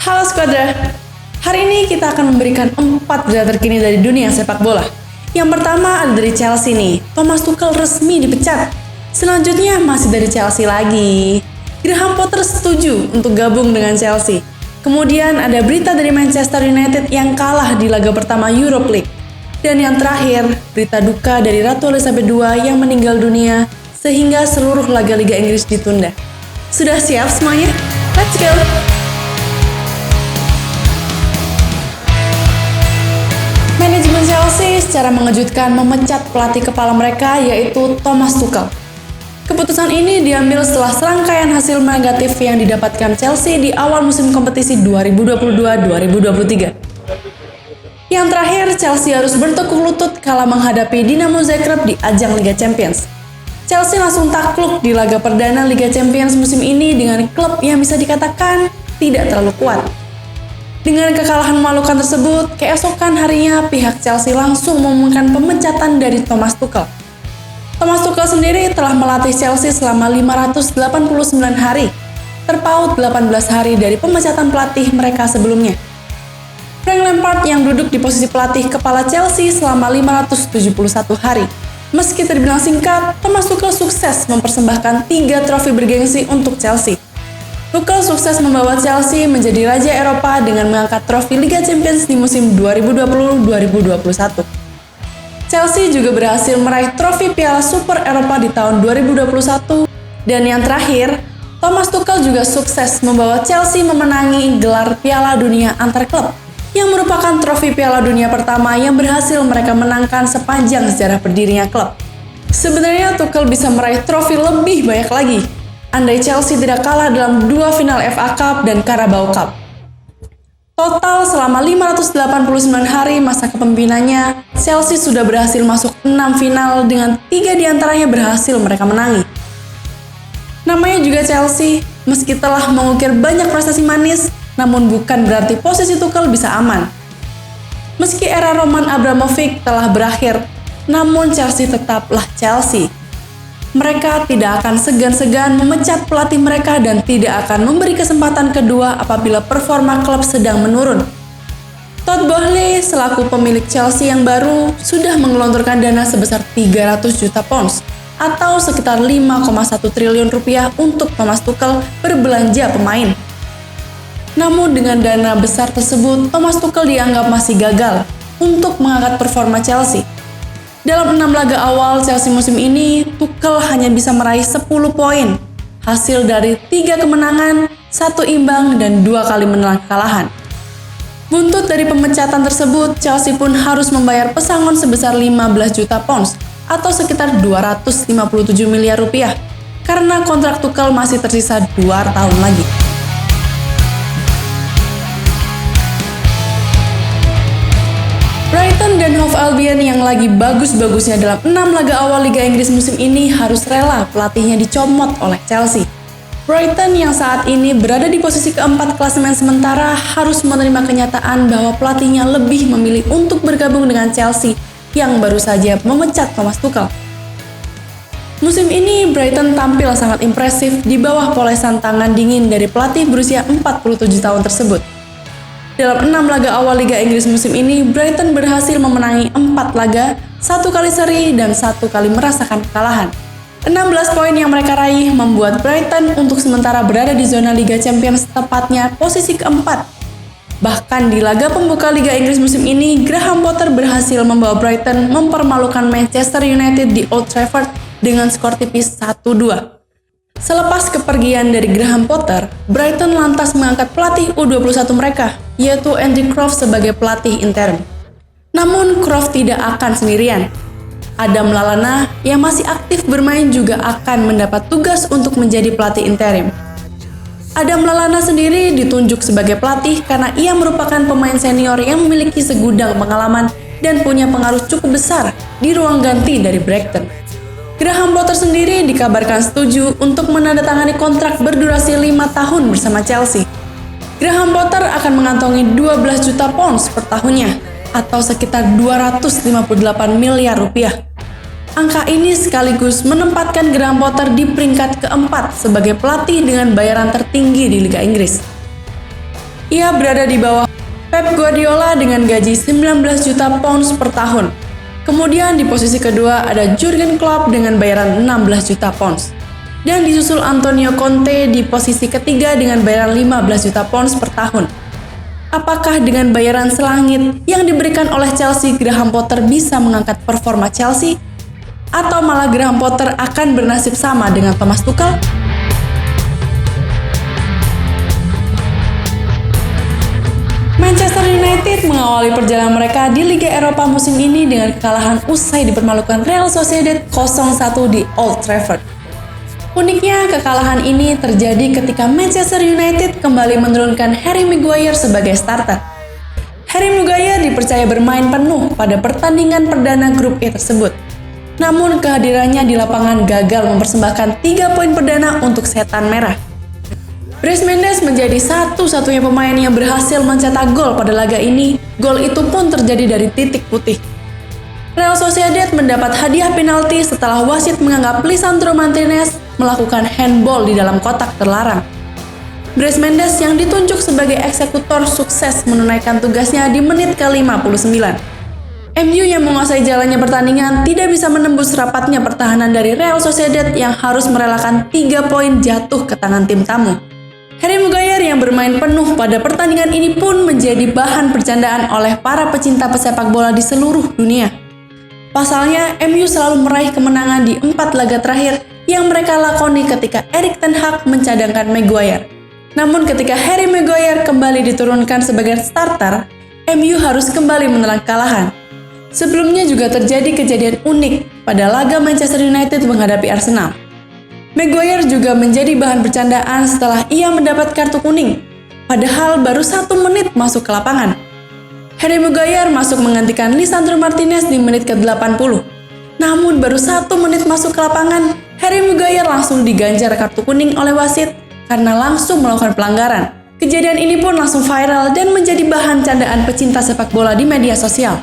Halo Squadra, hari ini kita akan memberikan 4 berita terkini dari dunia sepak bola. Yang pertama ada dari Chelsea nih, Thomas Tuchel resmi dipecat. Selanjutnya masih dari Chelsea lagi, Graham Potter setuju untuk gabung dengan Chelsea. Kemudian ada berita dari Manchester United yang kalah di laga pertama Europa League. Dan yang terakhir, berita duka dari Ratu Elizabeth II yang meninggal dunia sehingga seluruh laga Liga Inggris ditunda. Sudah siap semuanya? Let's go! Manajemen Chelsea secara mengejutkan memecat pelatih kepala mereka yaitu Thomas Tuchel. Keputusan ini diambil setelah serangkaian hasil negatif yang didapatkan Chelsea di awal musim kompetisi 2022-2023. Yang terakhir, Chelsea harus bertekuk lutut kala menghadapi Dinamo Zagreb di ajang Liga Champions. Chelsea langsung takluk di laga perdana Liga Champions musim ini dengan klub yang bisa dikatakan tidak terlalu kuat. Dengan kekalahan memalukan tersebut, keesokan harinya pihak Chelsea langsung mengumumkan pemecatan dari Thomas Tuchel. Thomas Tuchel sendiri telah melatih Chelsea selama 589 hari, terpaut 18 hari dari pemecatan pelatih mereka sebelumnya. Frank Lampard yang duduk di posisi pelatih kepala Chelsea selama 571 hari. Meski terbilang singkat, Thomas Tuchel sukses mempersembahkan 3 trofi bergengsi untuk Chelsea. Tuchel sukses membawa Chelsea menjadi raja Eropa dengan mengangkat trofi Liga Champions di musim 2020-2021. Chelsea juga berhasil meraih trofi Piala Super Eropa di tahun 2021. Dan yang terakhir, Thomas Tuchel juga sukses membawa Chelsea memenangi gelar Piala Dunia antar klub, yang merupakan trofi Piala Dunia pertama yang berhasil mereka menangkan sepanjang sejarah berdirinya klub. Sebenarnya Tuchel bisa meraih trofi lebih banyak lagi, andai Chelsea tidak kalah dalam 2 final FA Cup dan Carabao Cup. Total selama 589 hari masa kepemimpinannya, Chelsea sudah berhasil masuk 6 final dengan 3 diantaranya berhasil mereka menangi. Namanya juga Chelsea, meski telah mengukir banyak prestasi manis, namun bukan berarti posisi Tuchel bisa aman. Meski era Roman Abramovich telah berakhir, namun Chelsea tetaplah Chelsea. Mereka tidak akan segan-segan memecat pelatih mereka dan tidak akan memberi kesempatan kedua apabila performa klub sedang menurun. Todd Boehly selaku pemilik Chelsea yang baru sudah menggelontorkan dana sebesar 300 juta pounds atau sekitar 5,1 triliun rupiah untuk Thomas Tuchel berbelanja pemain. Namun dengan dana besar tersebut, Thomas Tuchel dianggap masih gagal untuk mengangkat performa Chelsea. Dalam 6 laga awal Chelsea musim ini, Tuchel hanya bisa meraih 10 poin, hasil dari 3 kemenangan, 1 imbang, dan 2 kali menelan kekalahan. Buntut dari pemecatan tersebut, Chelsea pun harus membayar pesangon sebesar 15 juta pounds atau sekitar 257 miliar rupiah, karena kontrak Tuchel masih tersisa 2 tahun lagi. Brighton dan Hove Albion yang lagi bagus-bagusnya dalam 6 laga awal Liga Inggris musim ini harus rela pelatihnya dicomot oleh Chelsea. Brighton yang saat ini berada di posisi keempat klasemen sementara harus menerima kenyataan bahwa pelatihnya lebih memilih untuk bergabung dengan Chelsea yang baru saja memecat Thomas Tuchel. Musim ini Brighton tampil sangat impresif di bawah polesan tangan dingin dari pelatih berusia 47 tahun tersebut. Dalam 6 laga awal Liga Inggris musim ini, Brighton berhasil memenangi 4 laga, 1 kali seri, dan 1 kali merasakan kekalahan. 16 poin yang mereka raih membuat Brighton untuk sementara berada di zona Liga Champions, tepatnya posisi keempat. Bahkan di laga pembuka Liga Inggris musim ini, Graham Potter berhasil membawa Brighton mempermalukan Manchester United di Old Trafford dengan skor tipis 1-2. Selepas kepergian dari Graham Potter, Brighton lantas mengangkat pelatih U21 mereka, yaitu Andy Croft sebagai pelatih interim. Namun Croft tidak akan sendirian. Adam Lallana yang masih aktif bermain juga akan mendapat tugas untuk menjadi pelatih interim. Adam Lallana sendiri ditunjuk sebagai pelatih karena ia merupakan pemain senior yang memiliki segudang pengalaman dan punya pengaruh cukup besar di ruang ganti dari Brighton. Graham Potter sendiri dikabarkan setuju untuk menandatangani kontrak berdurasi 5 tahun bersama Chelsea. Graham Potter akan mengantongi 12 juta pounds per tahunnya atau sekitar 258 miliar rupiah. Angka ini sekaligus menempatkan Graham Potter di peringkat keempat sebagai pelatih dengan bayaran tertinggi di Liga Inggris. Ia berada di bawah Pep Guardiola dengan gaji 19 juta pounds per tahun. Kemudian di posisi kedua ada Jurgen Klopp dengan bayaran 16 juta pounds. Dan disusul Antonio Conte di posisi ketiga dengan bayaran 15 juta pounds per tahun. Apakah dengan bayaran selangit yang diberikan oleh Chelsea, Graham Potter bisa mengangkat performa Chelsea? Atau malah Graham Potter akan bernasib sama dengan Thomas Tuchel? Manchester United mengawali perjalanan mereka di Liga Eropa musim ini dengan kekalahan usai dipermalukan Real Sociedad 0-1 di Old Trafford. Uniknya, kekalahan ini terjadi ketika Manchester United kembali menurunkan Harry Maguire sebagai starter. Harry Maguire dipercaya bermain penuh pada pertandingan perdana grup E tersebut. Namun kehadirannya di lapangan gagal mempersembahkan 3 poin perdana untuk Setan Merah. Brais Mendes menjadi satu-satunya pemain yang berhasil mencetak gol pada laga ini. Gol itu pun terjadi dari titik putih. Real Sociedad mendapat hadiah penalti setelah wasit menganggap Lisandro Martinez melakukan handball di dalam kotak terlarang. Brais Mendes yang ditunjuk sebagai eksekutor sukses menunaikan tugasnya di menit ke-59. MU yang menguasai jalannya pertandingan tidak bisa menembus rapatnya pertahanan dari Real Sociedad yang harus merelakan 3 poin jatuh ke tangan tim tamu. Harry Maguire yang bermain penuh pada pertandingan ini pun menjadi bahan bercandaan oleh para pecinta pesepak bola di seluruh dunia. Pasalnya, MU selalu meraih kemenangan di 4 laga terakhir yang mereka lakoni ketika Erik ten Hag mencadangkan Maguire. Namun ketika Harry Maguire kembali diturunkan sebagai starter, MU harus kembali menelan kekalahan. Sebelumnya juga terjadi kejadian unik pada laga Manchester United menghadapi Arsenal. Maguire juga menjadi bahan bercandaan setelah ia mendapat kartu kuning, padahal baru 1 menit masuk ke lapangan. Harry Maguire masuk menggantikan Lisandro Martinez di menit ke-80. Namun baru 1 menit masuk ke lapangan, Harry Maguire langsung diganjar kartu kuning oleh wasit karena langsung melakukan pelanggaran. Kejadian ini pun langsung viral dan menjadi bahan candaan pecinta sepak bola di media sosial.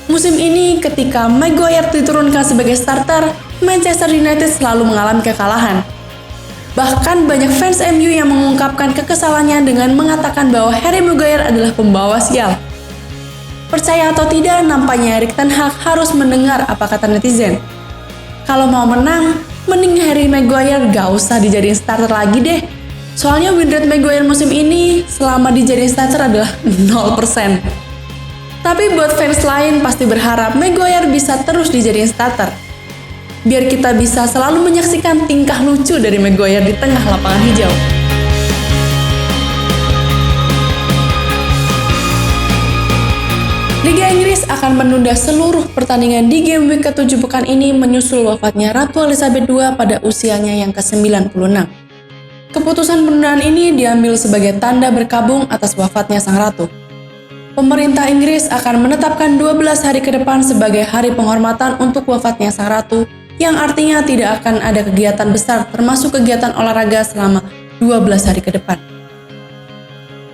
Musim ini ketika Maguire diturunkan sebagai starter, Manchester United selalu mengalami kekalahan. Bahkan banyak fans MU yang mengungkapkan kekesalannya dengan mengatakan bahwa Harry Maguire adalah pembawa sial. Percaya atau tidak, nampaknya Erik ten Hag harus mendengar apa kata netizen. Kalau mau menang, mending Harry Maguire gak usah dijadiin starter lagi deh. Soalnya win rate Maguire musim ini selama dijadiin starter adalah 0%. Tapi buat fans lain pasti berharap Maguire bisa terus dijadiin starter. Biar kita bisa selalu menyaksikan tingkah lucu dari Maguire di tengah lapangan hijau. Liga Inggris akan menunda seluruh pertandingan di game week ke-7 pekan ini menyusul wafatnya Ratu Elizabeth II pada usianya yang ke-96. Keputusan penundaan ini diambil sebagai tanda berkabung atas wafatnya sang ratu. Pemerintah Inggris akan menetapkan 12 hari ke depan sebagai hari penghormatan untuk wafatnya sang ratu, yang artinya tidak akan ada kegiatan besar termasuk kegiatan olahraga selama 12 hari ke depan.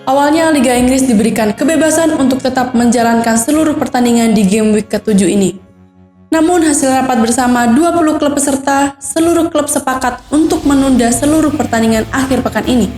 Awalnya Liga Inggris diberikan kebebasan untuk tetap menjalankan seluruh pertandingan di game week ke-7 ini. Namun hasil rapat bersama 20 klub peserta, seluruh klub sepakat untuk menunda seluruh pertandingan akhir pekan ini.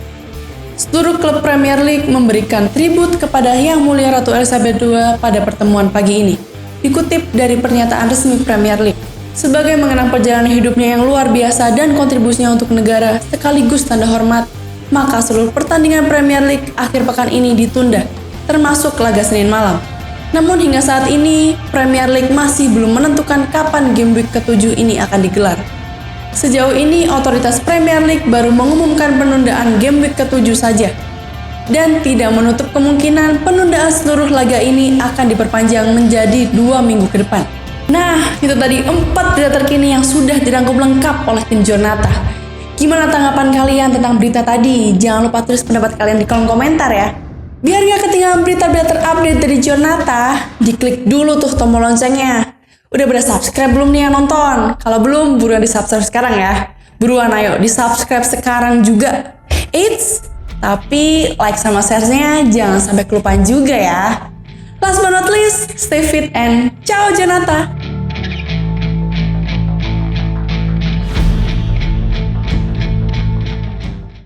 Seluruh klub Premier League memberikan tribut kepada Yang Mulia Ratu Elizabeth II pada pertemuan pagi ini. Dikutip dari pernyataan resmi Premier League, sebagai mengenang perjalanan hidupnya yang luar biasa dan kontribusinya untuk negara sekaligus tanda hormat, maka seluruh pertandingan Premier League akhir pekan ini ditunda, termasuk laga Senin malam. Namun hingga saat ini, Premier League masih belum menentukan kapan game week ke-7 ini akan digelar. Sejauh ini, otoritas Premier League baru mengumumkan penundaan game week ke-7 saja, dan tidak menutup kemungkinan penundaan seluruh laga ini akan diperpanjang menjadi 2 minggu ke depan. Nah, itu tadi 4 berita terkini yang sudah dirangkum lengkap oleh tim Jornata. Gimana tanggapan kalian tentang berita tadi? Jangan lupa tulis pendapat kalian di kolom komentar ya. Biar gak ketinggalan berita-berita terupdate dari Jornata, diklik dulu tuh tombol loncengnya. Udah pada subscribe belum nih yang nonton? Kalau belum, buruan di subscribe sekarang ya. Buruan ayo, di subscribe sekarang juga. Eits, tapi like sama share-nya jangan sampai kelupaan juga ya. Last but not least, stay fit and ciao Jornata!